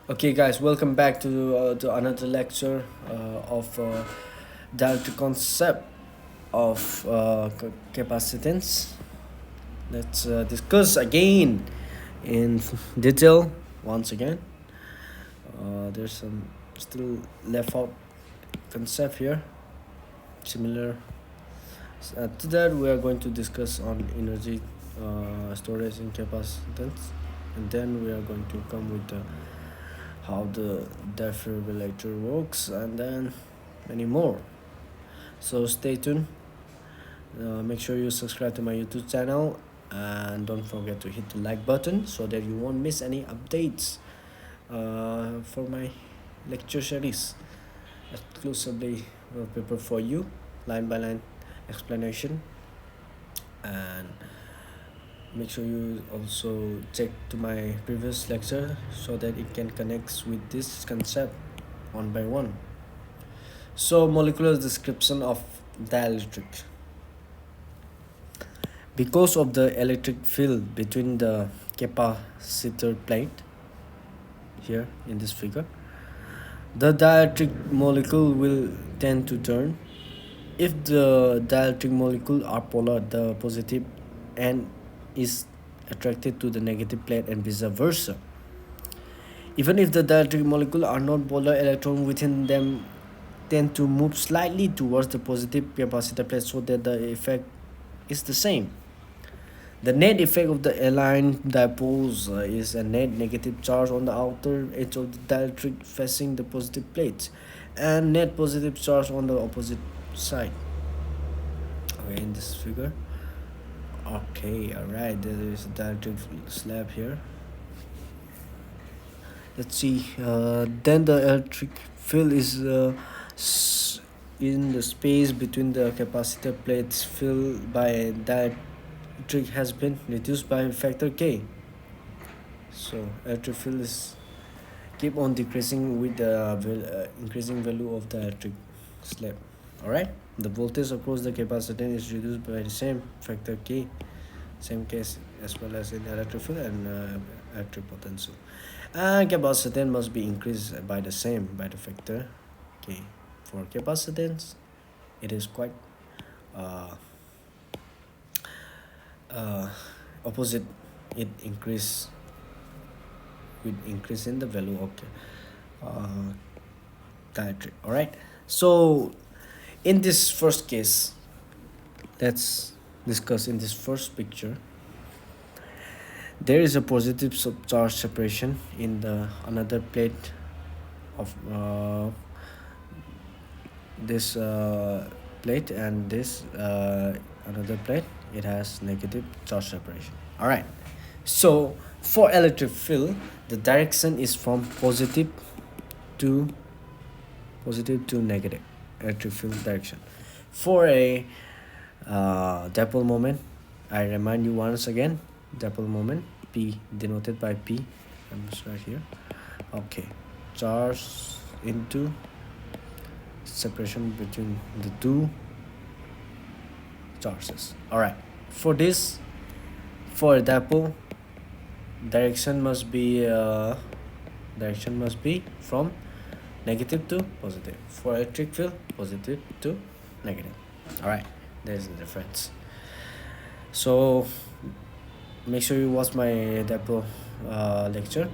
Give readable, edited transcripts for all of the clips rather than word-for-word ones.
Okay, guys, welcome back to another lecture of the concept of capacitance. Let's discuss again in detail once again. There's some still left out concept here, similar. To that, we are going to discuss on energy storage in capacitance, and then we are going to come with the how the defibrillator works, and then many more. So stay tuned. Make sure you subscribe to my YouTube channel and don't forget to hit the like button so that you won't miss any updates for my lecture series exclusively prepared for you, line by line explanation. And make sure you also check to my previous lecture so that it can connect with this concept one by one. So molecular description of dielectric. Because of the electric field between the capacitor plate here in this figure, the dielectric molecule will tend to turn. If the dielectric molecule are polar, the positive end is attracted to the negative plate and vice versa. Even if the dielectric molecule are not polar, electron within them tend to move slightly towards the positive capacitor plate so that the effect is the same. The net effect of the aligned dipoles is a net negative charge on the outer edge of the dielectric facing the positive plate and net positive charge on the opposite side. Okay, in this figure. Okay, alright, there is a dielectric slab here. Let's see. Then the electric field is in the space between the capacitor plates filled by dielectric has been reduced by factor K. So electric field is keep on decreasing with the increasing value of the electric slab. Alright, the voltage across the capacitor is reduced by the same factor K, same case as well as in electric field and electric potential. And capacitance must be increased by the same by the factor K. For capacitance, it is quite uh, opposite. It increase with increase in the value of dielectric. All right. So in this first case, let's discuss in this first picture. There is a positive charge separation in the another plate of this plate, and this another plate, it has negative charge separation. All right, so for electric field, the direction is from to positive to negative electric field direction. For a dipole moment, I remind you once again, dipole moment P denoted by P. I'm just right here. Okay, charge into separation between the two charges. All right, for this, for a dipole, direction must be from negative to positive. For electric field, positive to negative. All right, there's the difference. So make sure you watch my dipole lecture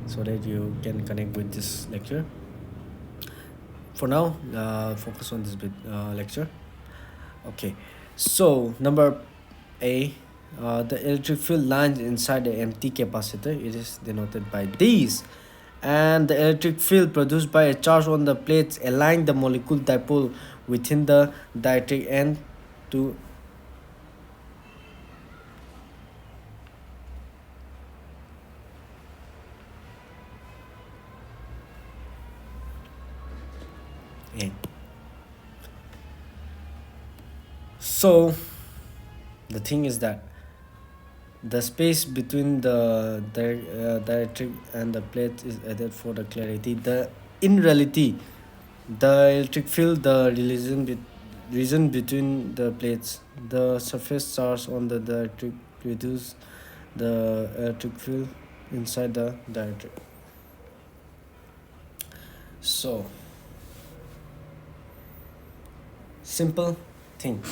so that you can connect with this lecture. For now, focus on this bit lecture. Okay, so number A, the electric field lines inside the empty capacitor, it is denoted by these, and the electric field produced by a charge on the plates align the molecule dipole within the dielectric end to end. So the thing is that the space between the dielectric and the plate is added for the clarity. In reality, the electric field, the region between the plates, the surface charge on the dielectric reduce the electric field inside the dielectric. So, simple thing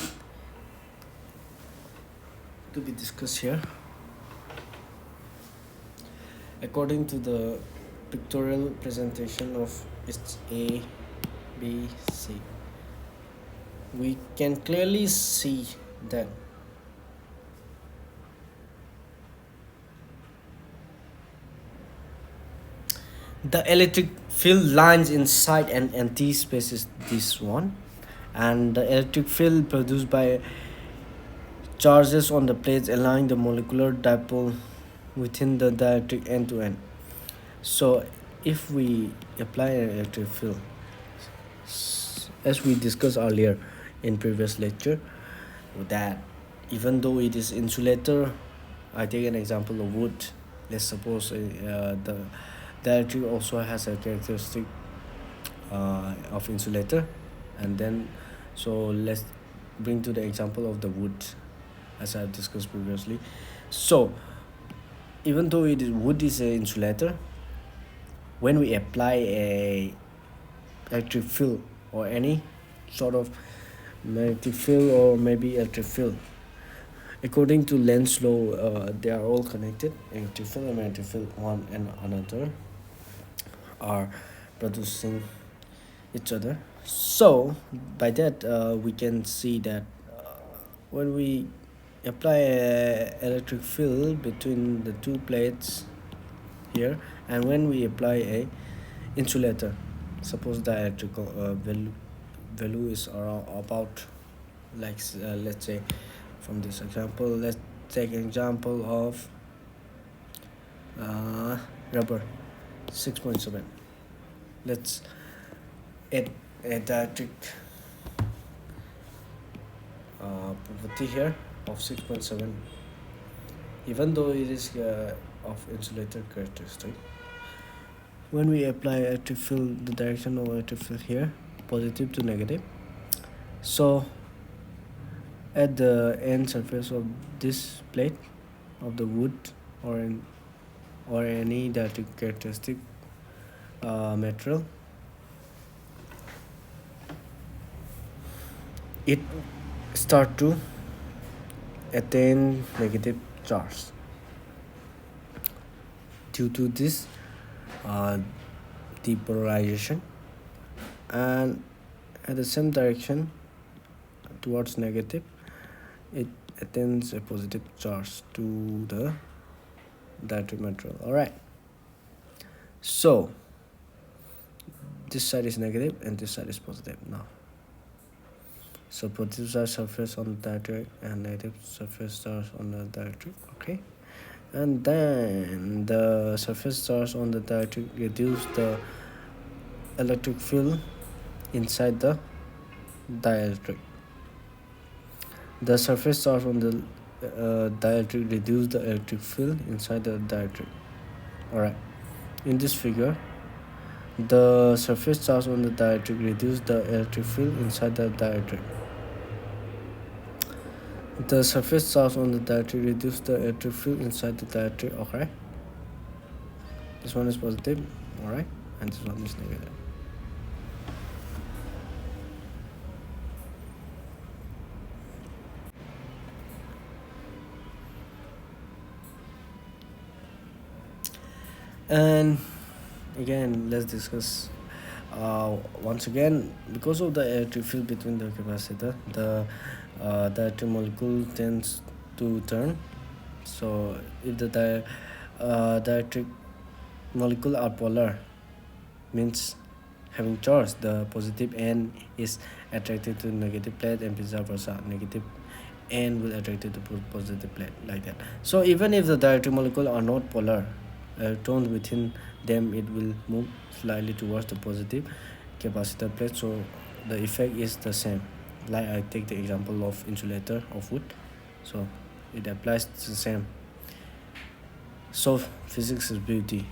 to be discussed here. According to the pictorial presentation of its A, B, C, we can clearly see that the electric field lines inside an empty space is this one, and the electric field produced by charges on the plates allowing the molecular dipole within the dielectric end to end. So, if we apply an electric field, as we discussed earlier in previous lecture, that even though it is insulator, I take an example of wood. Let's suppose the dielectric also has a characteristic of insulator, and then so let's bring to the example of the wood as I discussed previously. So even though it is wood is a insulator, when we apply a electric field or any sort of magnetic field or maybe electric field, according to Lenz's law, they are all connected. Electric field and magnetic field, one and another, are producing each other. So by that we can see that when we apply a electric field between the two plates here, and when we apply a insulator, suppose the electrical value is around about like let's say from this example, let's take an example of rubber 6.7. Let's add a dielectric property here of 6.7, even though it is of insulator characteristic. When we apply electric field, the direction of electric field here, positive to negative. So at the end surface of this plate of the wood or any dielectric characteristic material, it start to attain negative charge. Due to this depolarization, and at the same direction towards negative, it attains a positive charge to the dielectric material. All right, so this side is negative and this side is positive now. So positive charge surface on the dielectric and negative surface charge on the dielectric. Okay, and then the surface charge on the dielectric reduce the electric field inside the dielectric. The surface charge on the dielectric reduce the electric field inside the dielectric. Alright, in this figure, the surface charge on the dielectric reduce the electric field inside the dielectric. The surface charge on the dielectric reduce the electric field inside the dielectric. Okay, this one is positive, alright, and this one is negative. And again, let's discuss once again, because of the electric field between the capacitor, the dielectric molecule tends to turn. So if the dielectric molecule are polar, means having charge, the positive end is attracted to negative plate and vice versa, negative end will attract to the positive plate, like that. So even if the dielectric molecule are not polar, electrons within them, it will move slightly towards the positive capacitor plate, so the effect is the same. Like I take the example of insulator of wood, so it applies the same. So physics is beauty.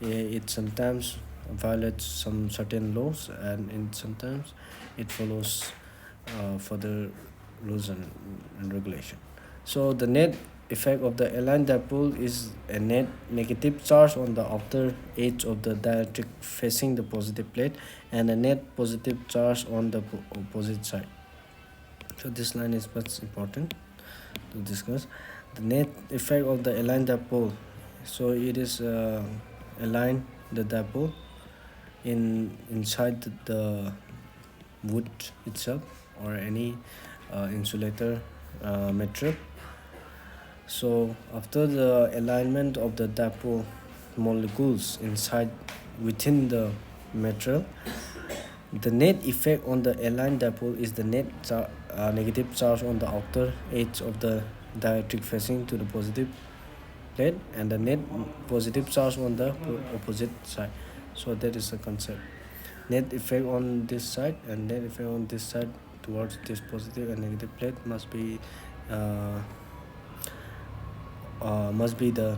It sometimes violates some certain laws, and sometimes it follows further rules and regulation. So the net effect of the aligned dipole is a net negative charge on the outer edge of the dielectric facing the positive plate and a net positive charge on the opposite side. So this line is much important to discuss. The net effect of the aligned dipole. So it is align the dipole inside the wood itself or any insulator material. So after the alignment of the dipole molecules inside within the material, the net effect on the aligned dipole is the net negative charge on the outer edge of the dielectric facing to the positive plate and the net positive charge on the opposite side. So that is the concept. Net effect on this side and net effect on this side towards this positive and negative plate must be the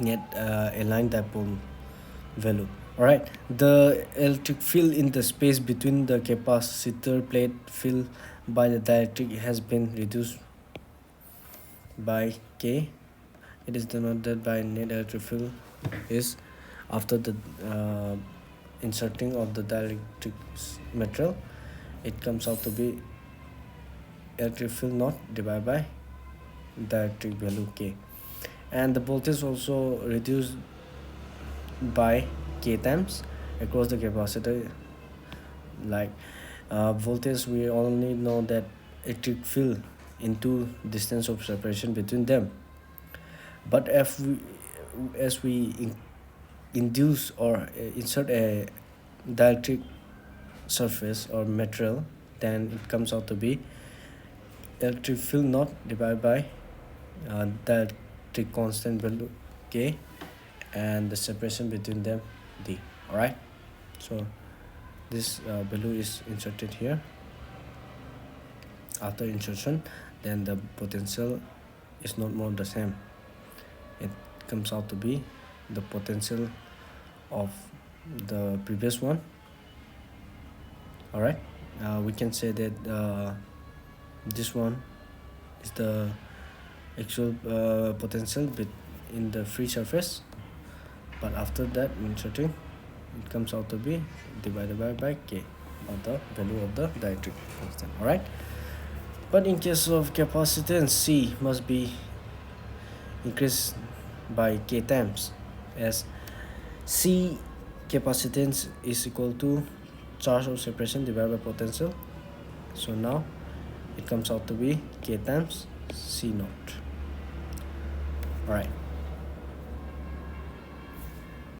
net aligned dipole value. Alright, the electric field in the space between the capacitor plate filled by the dielectric has been reduced by K. It is denoted by net electric field is after the inserting of the dielectric material. It comes out to be electric field naught divided by dielectric value K, and the voltage also reduced by K times across the capacitor. Like voltage, we only know that electric field into distance of separation between them, but as we induce or insert a dielectric surface or material, then it comes out to be electric field naught divided by dielectric constant value K and the separation between them D. Alright, so this value is inserted here. After insertion, then the potential is not more the same. It comes out to be the potential of the previous one. Alright, we can say that this one is the actual potential in the free surface, but after that inserting, it comes out to be divided by K, or the value of the dielectric constant. Alright, but in case of capacitance, C must be increased by K times, as C capacitance is equal to charge of separation divided by potential. So now it comes out to be K times C naught. Alright.